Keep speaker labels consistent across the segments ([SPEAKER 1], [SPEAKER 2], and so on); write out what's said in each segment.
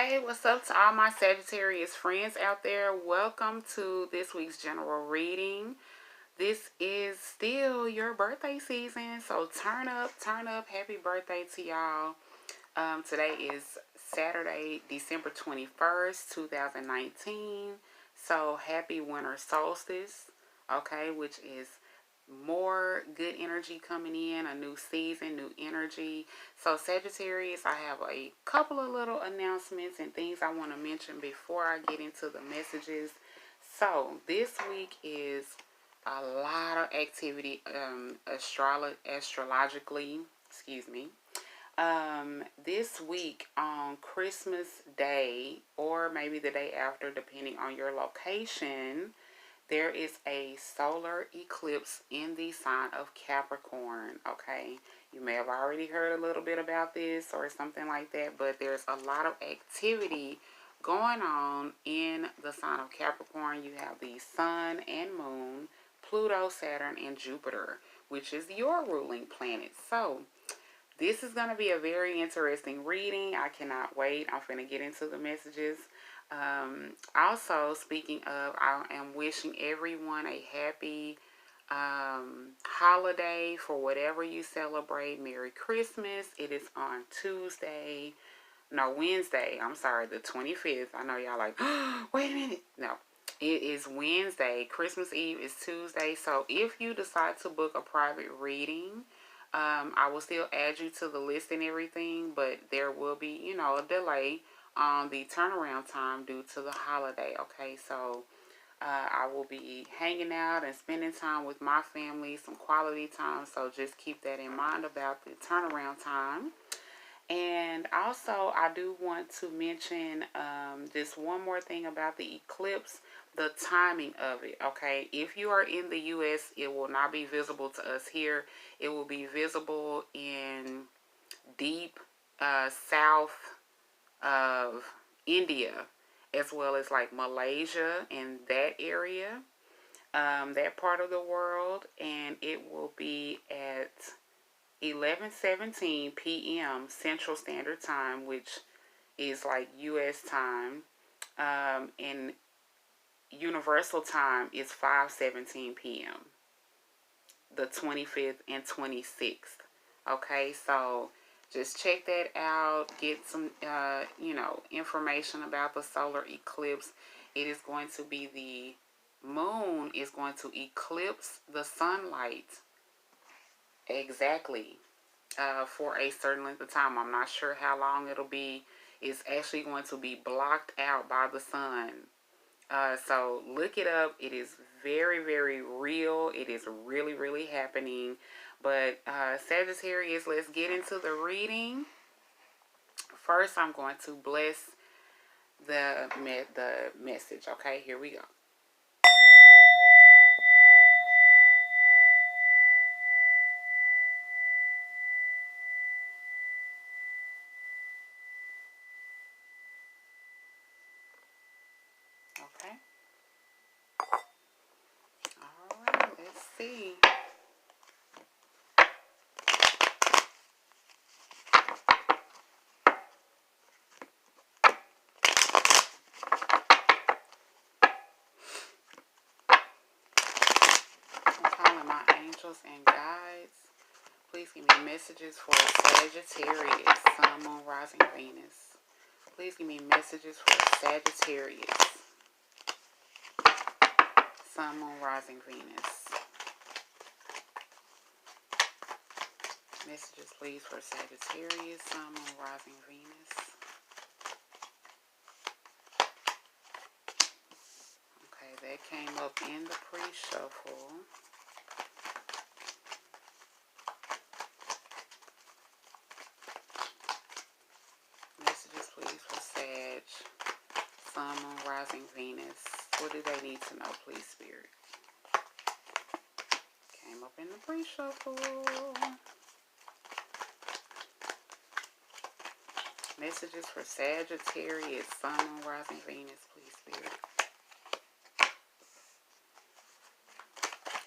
[SPEAKER 1] Hey, what's up to all my Sagittarius friends out there? Welcome to this week's general reading. This is still your birthday season, so turn up. Happy birthday to y'all. Today is Saturday, December 21st, 2019. So happy winter solstice, okay, which is more good energy coming in, a new season, new energy. So Sagittarius, I have a couple of little announcements and things I want to mention before I get into the messages. So this week is a lot of activity astrologically, excuse me. This week on Christmas Day, or maybe the day after, depending on your location, there is a solar eclipse in the sign of Capricorn, okay? You may have already heard a little bit about this or something like that, but there's a lot of activity going on in the sign of Capricorn. You have the sun and moon, Pluto, Saturn, and Jupiter, which is your ruling planet. So this is going to be a very interesting reading. I cannot wait. I'm going to get into the messages. Also, speaking of, I am wishing everyone a happy holiday for whatever you celebrate. Merry Christmas. It is on Wednesday. I'm sorry, the 25th. I know y'all like, oh, wait a minute. No, it is Wednesday. Christmas Eve is Tuesday. So if you decide to book a private reading, I will still add you to the list and everything, but there will be, a delay on the turnaround time due to the holiday, okay? So I will be hanging out and spending time with my family, some quality time, so just keep that in mind about the turnaround time. And also, I do want to mention just one more thing about the eclipse, the timing of it, okay? If you are in the U.S., it will not be visible to us here. It will be visible in deep south of India, as well as like Malaysia and that area, that part of the world, and it will be at 11:17 p.m. Central Standard Time, which is like U.S. time, and Universal Time is 5:17 p.m. the 25th and 26th. Okay, so just check that out. Get some, information about the solar eclipse. It is going to be the moon is going to eclipse the sunlight exactly for a certain length of time. I'm not sure how long it'll be. It's actually going to be blocked out by the sun. So look it up. It is very, very real. It is really, really happening. But Sagittarius, let's get into the reading. First, I'm going to bless the message. Okay, here we go. Okay. All right, let's see. I'm calling my angels and guides. Please give me messages for Sagittarius, Sun, Moon, Rising, Venus. Please give me messages for Sagittarius, Sun, Moon, Rising, Venus. Messages, please, for Sagittarius, Sun, Moon, Rising, Venus. Okay, that came up in the pre-shuffle. Messages, please, for Sag, Sun, Moon, Rising, Venus. What do they need to know, please, Spirit? Came up in the pre-shuffle. Messages for Sagittarius, Sun, Moon, Rising, Venus, please, Spirit.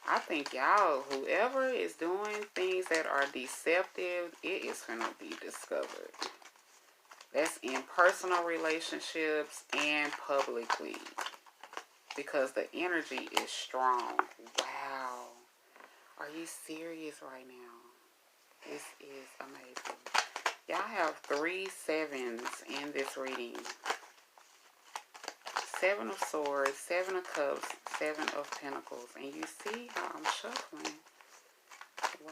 [SPEAKER 1] I think y'all, whoever is doing things that are deceptive, it is going to be discovered. That's in personal relationships and publicly. Because the energy is strong. Wow. Are you serious right now? This is amazing. Y'all have 3 sevens in this reading. 7 of Swords, 7 of Cups, 7 of Pentacles. And you see how I'm shuffling. Wow.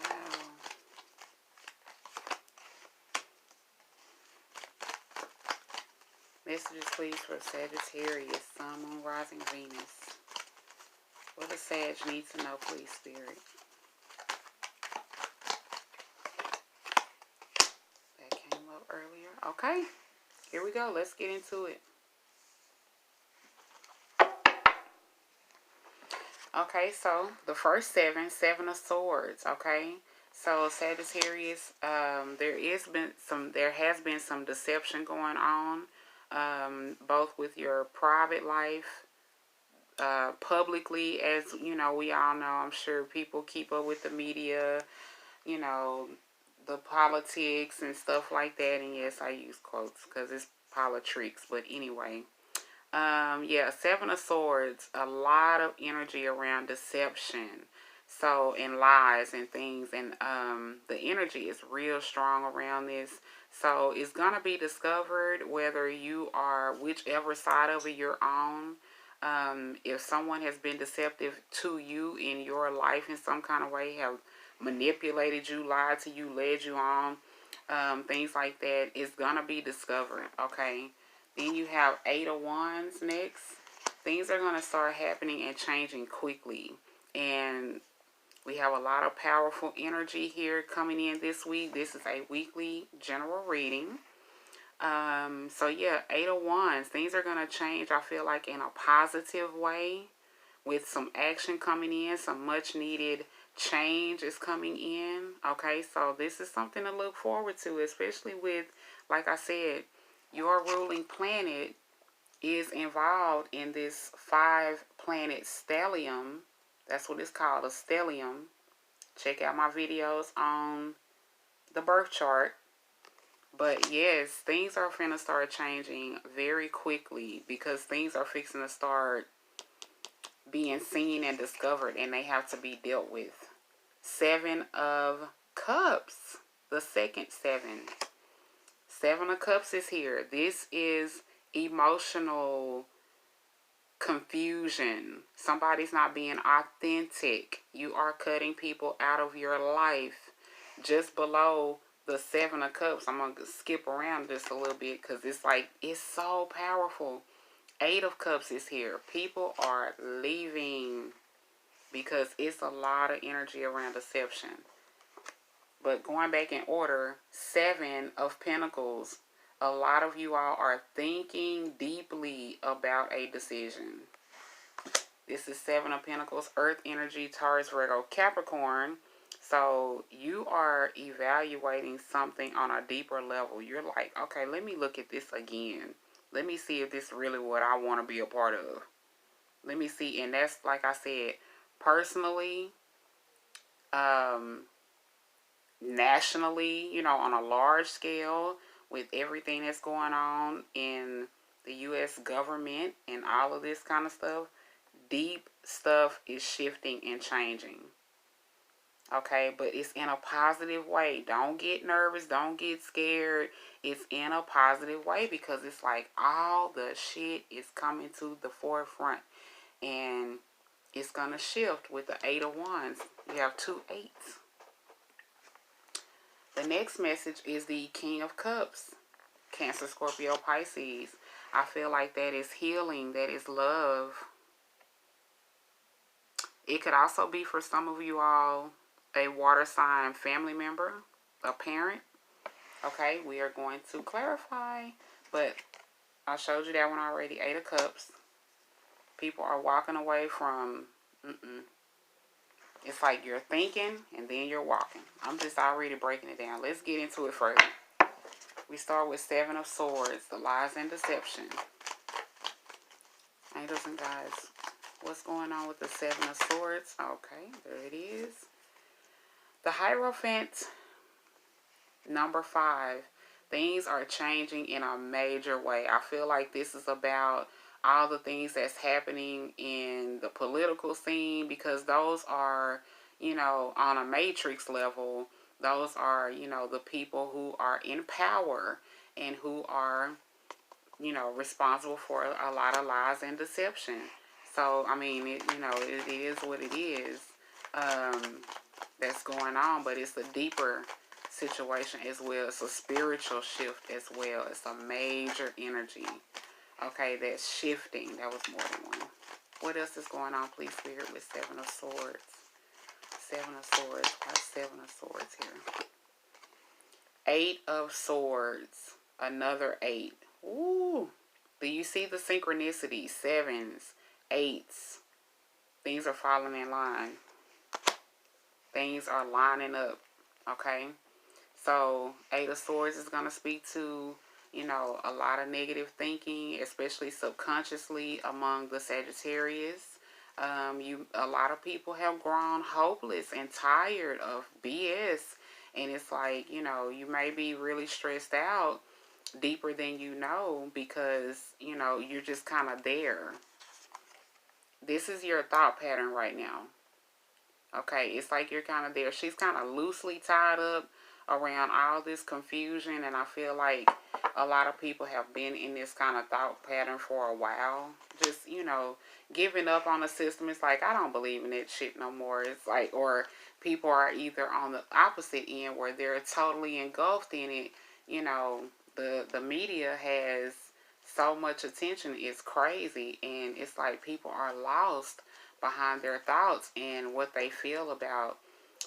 [SPEAKER 1] Messages, please, for Sagittarius, Sun, Moon, Rising, Venus. What does Sag need to know, please, Spirit? That came up earlier. Okay, here we go. Let's get into it. Okay, so the first 7 of Swords. Okay, so Sagittarius, there has been some deception going on, both with your private life, publicly, as you know, we all know. I'm sure people keep up with the media, you know, the politics and stuff like that. And yes, I use quotes because it's politics, but anyway. Yeah, 7 of Swords, a lot of energy around deception, so, and lies and things, and the energy is real strong around this, so it's going to be discovered whether you are, whichever side of it you're on. If someone has been deceptive to you in your life in some kind of way, have manipulated you, lied to you, led you on, things like that, it's going to be discovered, okay? Then you have 8 of Wands next. Things are going to start happening and changing quickly. And we have a lot of powerful energy here coming in this week. This is a weekly general reading. So yeah, 8 of Wands. Things are going to change, I feel like, in a positive way. With some action coming in. Some much needed change is coming in. Okay, so this is something to look forward to. Especially with, like I said, your ruling planet is involved in this 5-planet stellium. That's what it's called, a stellium. Check out my videos on the birth chart. But yes, things are finna start changing very quickly because things are fixing to start being seen and discovered, and they have to be dealt with. 7 of Cups, the second 7. 7 of Cups is here. This is emotional confusion. Somebody's not being authentic. You are cutting people out of your life. Just below the 7 of Cups, I'm going to skip around just a little bit because it's like, it's so powerful. 8 of Cups is here. People are leaving because it's a lot of energy around deception. But going back in order, 7 of Pentacles. A lot of you all are thinking deeply about a decision. This is 7 of Pentacles, Earth energy, Taurus, Virgo, Capricorn. So you are evaluating something on a deeper level. You're like, okay, let me look at this again. Let me see if this is really what I want to be a part of. Let me see. And that's, like I said, personally, nationally, you know, on a large scale, with everything that's going on in the U.S. government and all of this kind of stuff, deep stuff is shifting and changing. Okay, but it's in a positive way. Don't get nervous. Don't get scared. It's in a positive way because it's like all the shit is coming to the forefront. And it's going to shift with the 8 of Wands. You have 2 8s. The next message is the King of Cups. Cancer, Scorpio, Pisces. I feel like that is healing. That is love. It could also be for some of you all a water sign family member, a parent. Okay, we are going to clarify. But I showed you that one already. 8 of Cups. People are walking away from... It's like you're thinking and then you're walking. I'm just already breaking it down. Let's get into it further. We start with 7 of Swords, the lies and deception. Angels and guides, what's going on with the 7 of Swords? Okay, there it is. The Hierophant, number 5. Things are changing in a major way. I feel like this is about all the things that's happening in the political scene, because those are, you know, on a matrix level, those are, you know, the people who are in power and who are, you know, responsible for a lot of lies and deception. So, I mean, you know, it is what it is, that's going on, but it's a deeper situation as well. It's a spiritual shift as well. It's a major energy, okay, that's shifting. That was more than one. What else is going on, please, Spirit, with Seven of Swords? Seven of Swords. Why Seven of Swords here? Eight of Swords. Another 8. Ooh. Do you see the synchronicity? 7s, 8s. Things are falling in line. Things are lining up. Okay? So, 8 of Swords is going to speak to, you know, a lot of negative thinking, especially subconsciously among the Sagittarius. A lot of people have grown hopeless and tired of BS. And it's like, you know, you may be really stressed out deeper than you know, because, you know, you're just kind of there. This is your thought pattern right now. Okay, it's like you're kind of there. She's kind of loosely tied up around all this confusion, and I feel like a lot of people have been in this kind of thought pattern for a while. Just, you know, giving up on the system. It's like, I don't believe in that shit no more. It's like, or people are either on the opposite end where they're totally engulfed in it. You know, the media has so much attention. It's crazy, and it's like people are lost behind their thoughts and what they feel about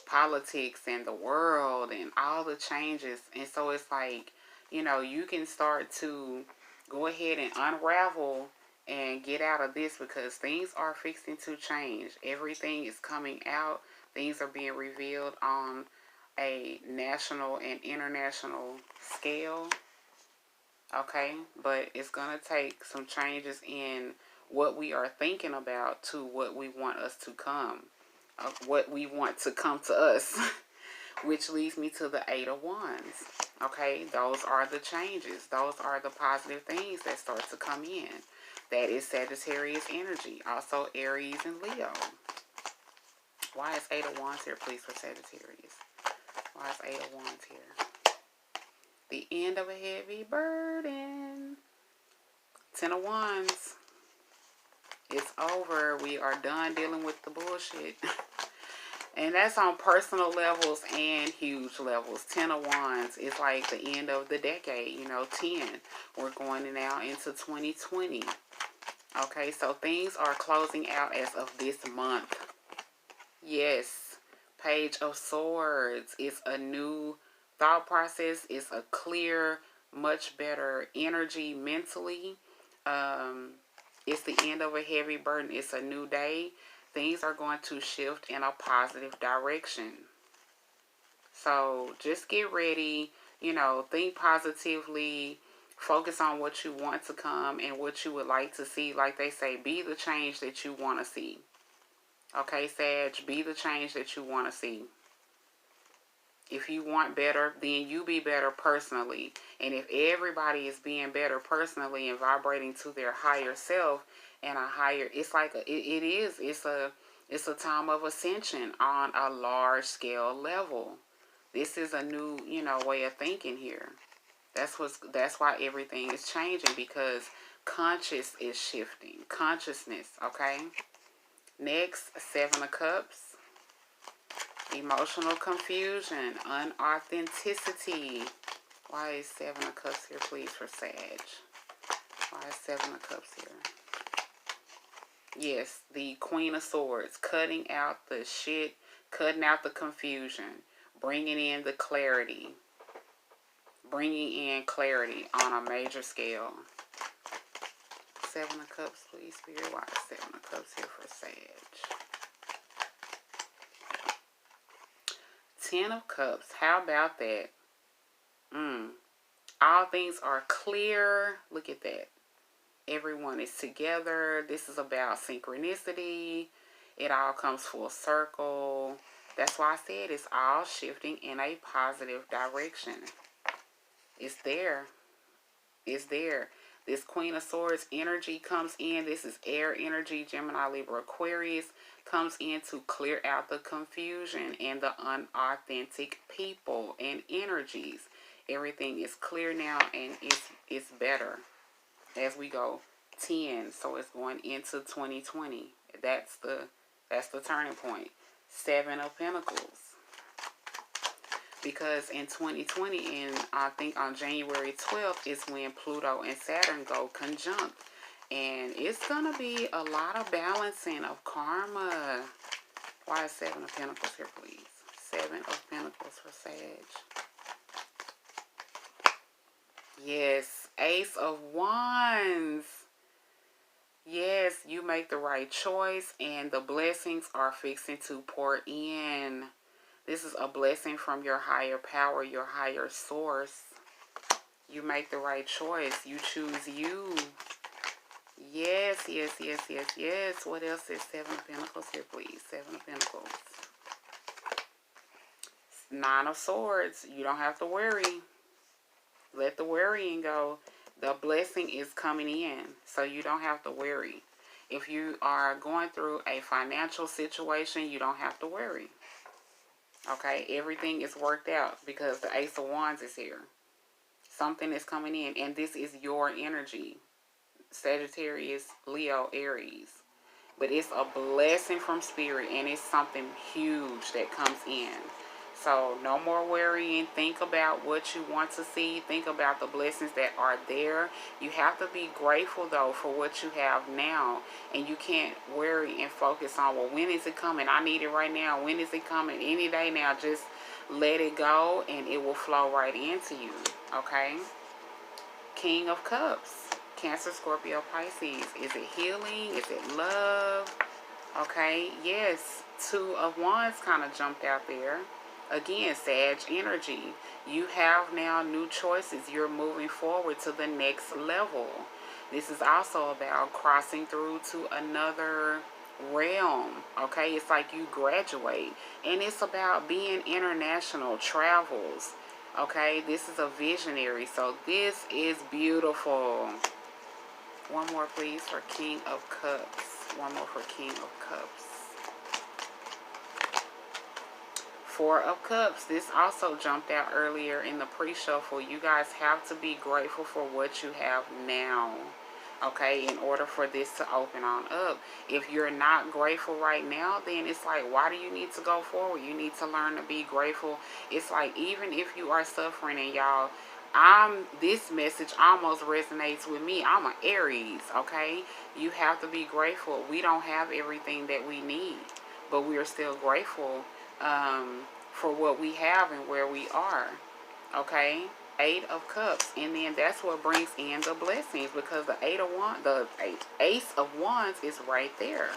[SPEAKER 1] politics and the world and all the changes. And so it's like, you know, you can start to go ahead and unravel and get out of this, because things are fixing to change. Everything is coming out. Things are being revealed on a national and international scale. Okay, but it's going to take some changes in what we are thinking about to what we want us to come, what we want to come to us, which leads me to the 8 of Wands. Okay, those are the changes. Those are the positive things that start to come in. That is Sagittarius energy. Also Aries and Leo. Why is 8 of Wands here, please, for Sagittarius? Why is 8 of Wands here? The end of a heavy burden. 10 of Wands. It's over. We are done dealing with the bullshit. And that's on personal levels and huge levels. 10 of Wands is like the end of the decade. You know, 10. We're going now into 2020. Okay, so things are closing out as of this month. Yes. Page of Swords. It's a new thought process. It's a clear, much better energy mentally. It's the end of a heavy burden. It's a new day. Things are going to shift in a positive direction. So just get ready. You know, think positively. Focus on what you want to come and what you would like to see. Like they say, be the change that you want to see. Okay, Sag, be the change that you want to see. If you want better, then you be better personally. And if everybody is being better personally and vibrating to their higher self and a higher, it's like it's a time of ascension on a large scale level. This is a new, you know, way of thinking here. That's why everything is changing, because conscious is shifting. Consciousness, okay? Next, 7 of Cups. Emotional confusion, unauthenticity. Why is 7 of Cups here, please, for Sag? Why is 7 of Cups here? Yes, the Queen of Swords. Cutting out the shit, cutting out the confusion, bringing in the clarity. Bringing in clarity on a major scale. 7 of Cups, please, Spirit. Why is 7 of Cups here for Sag? 10 of Cups. How about that? All things are clear. Look at that. Everyone is together. This is about synchronicity. It all comes full circle. That's why I said it's all shifting in a positive direction. It's there. It's there. This Queen of Swords energy comes in. This is air energy. Gemini, Libra, Aquarius comes in to clear out the confusion and the unauthentic people and energies. Everything is clear now, and it's better as we go 10. So it's going into 2020. That's the turning point. 7 of Pentacles. Because in 2020, and I think on January 12th, is when Pluto and Saturn go conjunct. And it's going to be a lot of balancing of karma. Why is 7 of Pentacles here, please? 7 of Pentacles for Sag. Yes, Ace of Wands. Yes, you make the right choice, and the blessings are fixing to pour in. This is a blessing from your higher power, your higher source. You make the right choice. You choose you. Yes, yes, yes, yes, yes. What else is 7 of Pentacles here, please? 7 of Pentacles. 9 of Swords. You don't have to worry. Let the worrying go. The blessing is coming in, so you don't have to worry. If you are going through a financial situation, you don't have to worry. Okay, everything is worked out because the Ace of Wands is here. Something is coming in, and this is your energy. Sagittarius, Leo, Aries. But it's a blessing from Spirit, and it's something huge that comes in. So no more worrying. Think about what you want to see. Think about the blessings that are there. You have to be grateful, though, for what you have now. And you can't worry and focus on, well, when is it coming? I need it right now. When is it coming? Any day now. Just let it go, and it will flow right into you. Okay? King of Cups. Cancer, Scorpio, Pisces. Is it healing? Is it love? Okay? Yes. 2 of Wands kind of jumped out there. Again, Sag energy. You have now new choices. You're moving forward to the next level. This is also about crossing through to another realm. Okay, it's like you graduate. And it's about being international, travels. Okay, this is a visionary. So this is beautiful. One more, please, for King of Cups. One more for King of Cups. 4 of Cups. This also jumped out earlier in the pre-shuffle. You guys have to be grateful for what you have now. Okay, in order for this to open on up. If you're not grateful right now, then it's like, why do you need to go forward? You need to learn to be grateful. It's like, even if you are suffering, and y'all, this message almost resonates with me. I'm an Aries, okay? You have to be grateful. We don't have everything that we need, but we are still grateful for what we have and where we are. Okay? 8 of Cups. And then that's what brings in the blessings, because the Ace of Wands is right there.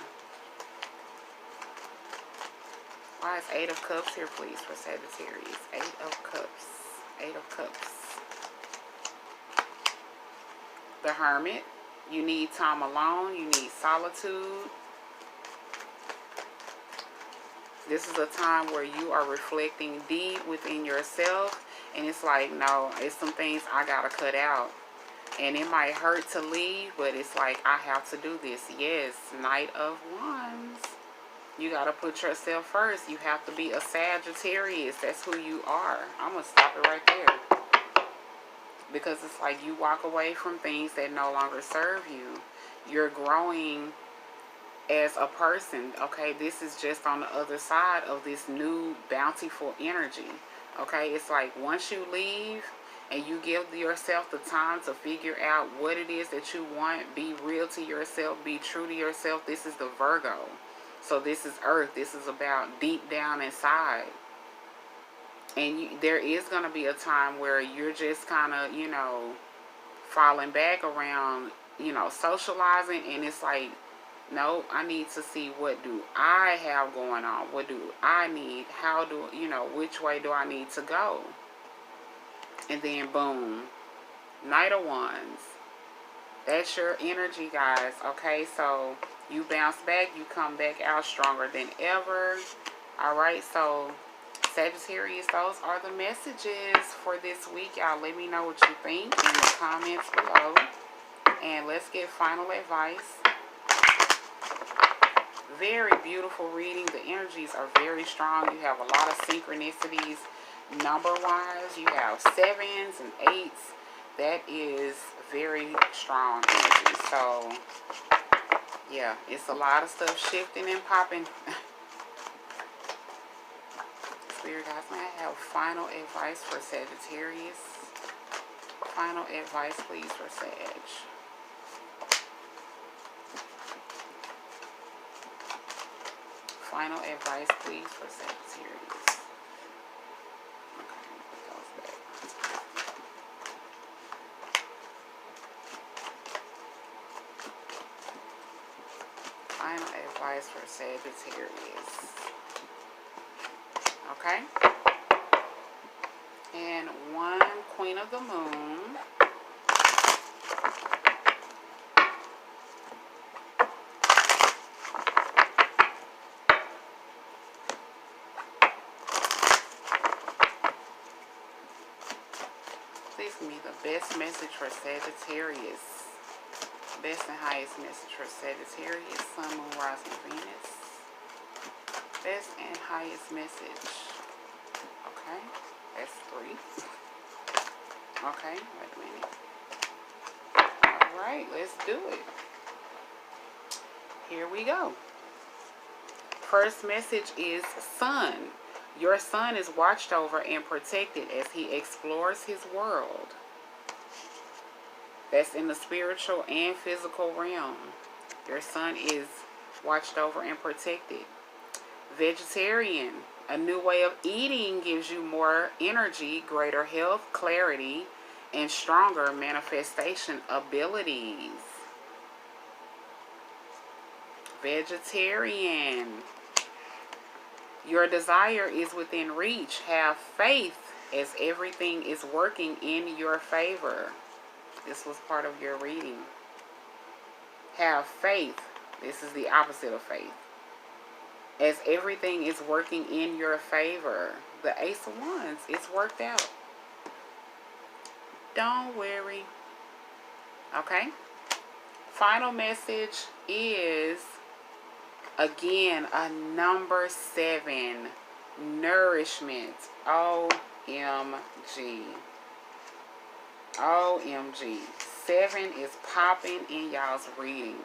[SPEAKER 1] Why is 8 of Cups here, please, for Sagittarius? 8 of Cups. 8 of Cups. The Hermit. You need time alone. You need solitude. This is a time where you are reflecting deep within yourself. And it's like, no, it's some things I gotta cut out. And it might hurt to leave, but it's like, I have to do this. Yes, Knight of Wands. You gotta put yourself first. You have to be a Sagittarius. That's who you are. I'm gonna stop it right there. Because it's like you walk away from things that no longer serve you. You're growing as a person. Okay, this is just on the other side of this new bountiful energy. Okay, it's like once you leave and you give yourself the time to figure out what it is that you want, be real to yourself, be true to yourself. This is the Virgo. So this is Earth. This is about deep down inside. And there is going to be a time where you're just kind of, you know, falling back around, you know, socializing. And it's like, no, I need to see, what do I have going on? What do I need? How do, you know, which way do I need to go? And then, boom, Knight of Wands. That's your energy, guys. Okay, so you bounce back. You come back out stronger than ever. All right, so Sagittarius, those are the messages for this week. Y'all let me know what you think in the comments below. And let's get final advice. Very beautiful reading. The energies are very strong. You have a lot of synchronicities number-wise. You have 7s and 8s. That is very strong energy. So, yeah, it's a lot of stuff shifting and popping. Spirit guys, may I have final advice for Sagittarius? Final advice, please, for Sag. Final advice, please, for Sagittarius. Okay, put those back. Final advice for Sagittarius. Okay. And one Queen of the Moon. Please give me the best message for Sagittarius. Best and highest message for Sagittarius, Sun, Moon, Rising, Venus. Best and highest message. Okay, that's 3. Okay, wait a minute. Alright, let's do it. Here we go. First message is Sun. Your son is watched over and protected as he explores his world. That's in the spiritual and physical realm. Your son is watched over and protected. Vegetarian. A new way of eating gives you more energy, greater health, clarity, and stronger manifestation abilities. Vegetarian. Your desire is within reach. Have faith as everything is working in your favor. This was part of your reading. Have faith. This is the opposite of faith. As everything is working in your favor. The Ace of Wands, it's worked out. Don't worry. Okay? Final message is, again, a number 7. Nourishment. OMG. OMG. 7 is popping in y'all's reading.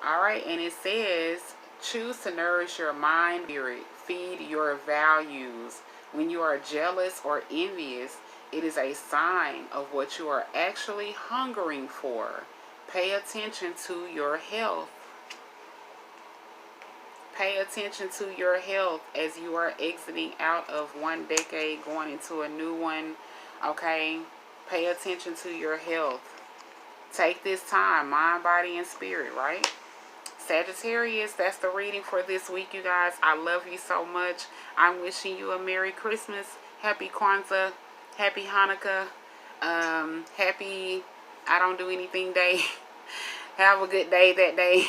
[SPEAKER 1] Alright, and it says, choose to nourish your mind, spirit. Feed your values. When you are jealous or envious, it is a sign of what you are actually hungering for. Pay attention to your health. Pay attention to your health as you are exiting out of one decade, going into a new one. Okay? Pay attention to your health. Take this time, mind, body, and spirit, right? Sagittarius, that's the reading for this week, you guys. I love you so much. I'm wishing you a Merry Christmas, Happy Kwanzaa, Happy Hanukkah, Happy I don't do anything day. Have a good day that day.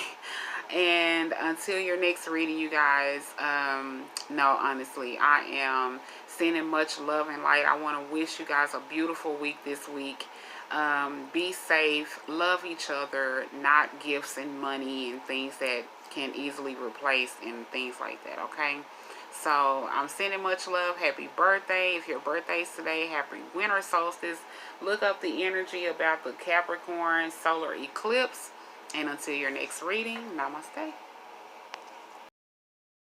[SPEAKER 1] And until your next reading, you guys, no, honestly, I am sending much love and light. I want to wish you guys a beautiful week this week. Be safe, love each other, not gifts and money and things that can easily replace and things like that, okay? So I'm sending much love. Happy birthday. If your birthday's today, happy winter solstice. Look up the energy about the Capricorn solar eclipse. And until your next reading, namaste.